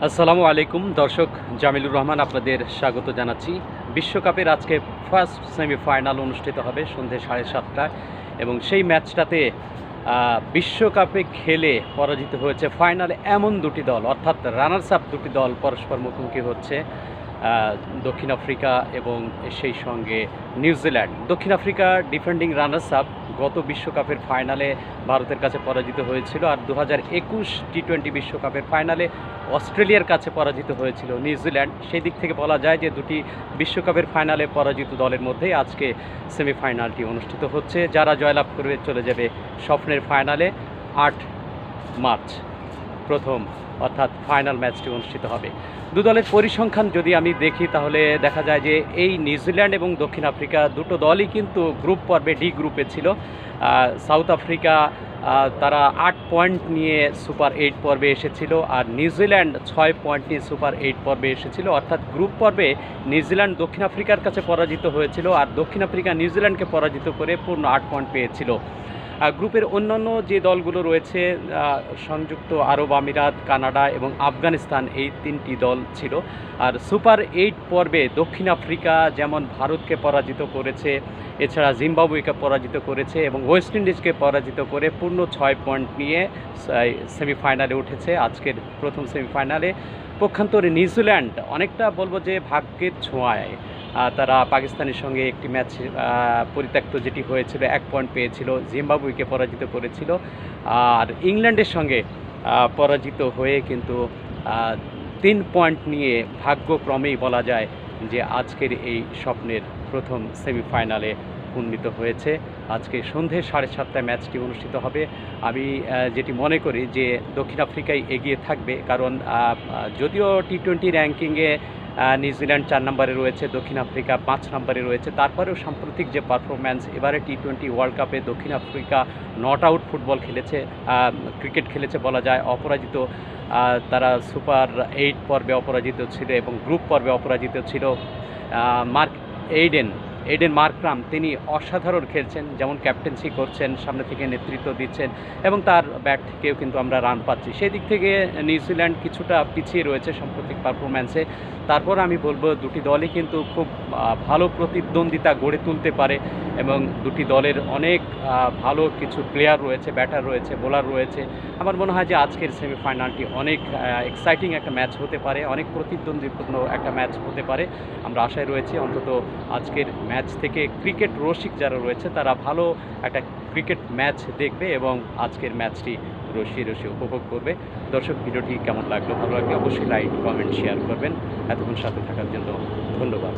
আসসালামু আলাইকুম দর্শক, জামিলুর রহমান আপনাদের স্বাগত জানাচ্ছি। বিশ্বকাপের আজকে ফার্স্ট সেমিফাইনাল অনুষ্ঠিত হবে সন্ধ্যে 7:30টায় এবং সেই ম্যাচটাতে বিশ্বকাপে খেলে পরাজিত হয়েছে ফাইনালে এমন দুটি দল, অর্থাৎ রানার্স আপ দুটি দল পরস্পর মুখোমুখি হচ্ছে। দক্ষিণ আফ্রিকা এবং সেই সঙ্গে নিউজিল্যান্ড। দক্ষিণ আফ্রিকা ডিফেন্ডিং রানার্স আপ, গত বিশ্বকাপের ফাইনালে ভারতের কাছে পরাজিত হয়েছিল, আর 2021 টি-20 বিশ্বকাপের ফাইনালে অস্ট্রেলিয়ার কাছে পরাজিত হয়েছিল নিউজিল্যান্ড। সেই দিক থেকে বলা যায় যে দুটি বিশ্বকাপের ফাইনালে পরাজিত দলের মধ্যেই আজকে সেমিফাইনালটি অনুষ্ঠিত হচ্ছে। যারা জয়লাভ করবে চলে যাবে স্বপ্নের ফাইনালে। 8 মার্চ প্রথম অর্থাৎ ফাইনাল ম্যাচটি অনুষ্ঠিত হবে। দু দলের পরিসংখ্যান যদি আমি দেখি তাহলে দেখা যায় যে এই নিউজিল্যান্ড এবং দক্ষিণ আফ্রিকা দুটো দলই কিন্তু গ্রুপ পর্বে ডি গ্রুপে ছিল। সাউথ আফ্রিকা তারা 8 পয়েন্ট নিয়ে সুপার 8 পর্বে এসেছিল, আর নিউজিল্যান্ড 6 পয়েন্ট নিয়ে সুপার 8 পর্বে এসেছিল। অর্থাৎ গ্রুপ পর্বে নিউজিল্যান্ড দক্ষিণ আফ্রিকার কাছে পরাজিত হয়েছিল, আর দক্ষিণ আফ্রিকা নিউজিল্যান্ডকে পরাজিত করে পূর্ণ 8 পয়েন্ট পেয়েছিল। গ্রুপের অন্যান্য যে দলগুলো রয়েছে, সংযুক্ত আরব আমিরাত, কানাডা এবং আফগানিস্তান, এই 3টি দল ছিল। আর সুপার 8 পর্বে দক্ষিণ আফ্রিকা যেমন ভারতকে পরাজিত করেছে, এছাড়া জিম্বাবুয়েকে পরাজিত করেছে এবং ওয়েস্ট ইন্ডিজকে পরাজিত করে পূর্ণ 6 পয়েন্ট নিয়ে সেমিফাইনালে উঠেছে। আজকের প্রথম সেমিফাইনালে পক্ষান্তরে নিউজিল্যান্ড অনেকটা বলবো যে ভাগ্যের ছোঁয়ায় তারা পাকিস্তানের সঙ্গে একটি ম্যাচ পরিত্যক্ত যেটি হয়েছিল, 1 পয়েন্ট পেয়েছিল, জিম্বাবুয়েকে পরাজিত করেছিল। আর ইংল্যান্ডের সঙ্গে পরাজিত হয়ে কিন্তু 3 পয়েন্ট নিয়ে ভাগ্যক্রমেই বলা যায় যে আজকের এই স্বপ্নের প্রথম সেমিফাইনালে উন্নীত হয়েছে। আজকে সন্ধ্যে 7:30টায় ম্যাচটি অনুষ্ঠিত হবে। আমি যেটি মনে করি যে দক্ষিণ আফ্রিকাই এগিয়ে থাকবে, কারণ যদিও টি-20 র্যাঙ্কিংয়ে নিউজিল্যান্ড 4 নম্বরে রয়েছে, দক্ষিণ আফ্রিকা 5 নম্বরে রয়েছে, তারপরেও সাম্প্রতিক যে পারফরম্যান্স, এবারে টি-20 ওয়ার্ল্ড কাপে দক্ষিণ আফ্রিকা নট আউট ফুটবল খেলেছে, ক্রিকেট খেলেছে বলা যায়, অপরাজিত। তারা সুপার 8 পর্বে অপরাজিত ছিল এবং গ্রুপ পর্বে অপরাজিত ছিল। মার্ক এইডেন মার্করাম তিনি অসাধারণ খেলছেন, যেমন ক্যাপ্টেন্সি করছেন, সামনে থেকে নেতৃত্ব দিচ্ছেন এবং তার ব্যাট থেকেও কিন্তু আমরা রান পাচ্ছি। সেই দিক থেকে নিউজিল্যান্ড কিছুটা পিছিয়ে রয়েছে সাম্প্রতিক পারফরম্যান্সে। তারপর আমি বলবো দুটি দলই কিন্তু খুব ভালো প্রতিদ্বন্দ্বিতা গড়ে তুলতে পারে এবং দুটি দলের অনেক ভালো কিছু প্লেয়ার রয়েছে, ব্যাটার রয়েছে, বোলার রয়েছে। আমার মনে হয় যে আজকের সেমিফাইনালটি অনেক এক্সাইটিং একটা ম্যাচ হতে পারে, অনেক প্রতিদ্বন্দ্বিপূর্ণ একটা ম্যাচ হতে পারে। আমরা আশায় রয়েছি অন্তত আজকের ম্যাচ থেকে ক্রিকেট রসিক যারা রয়েছে তারা ভালো একটা ক্রিকেট ম্যাচ দেখবে এবং আজকের ম্যাচটি রসিয়ে উপভোগ করবে। দর্শক, ভিডিওটি কেমন লাগলো? ভালো লাগলে অবশ্যই লাইক, কমেন্ট, শেয়ার করবেন। এতক্ষণ সাথে থাকার জন্য ধন্যবাদ।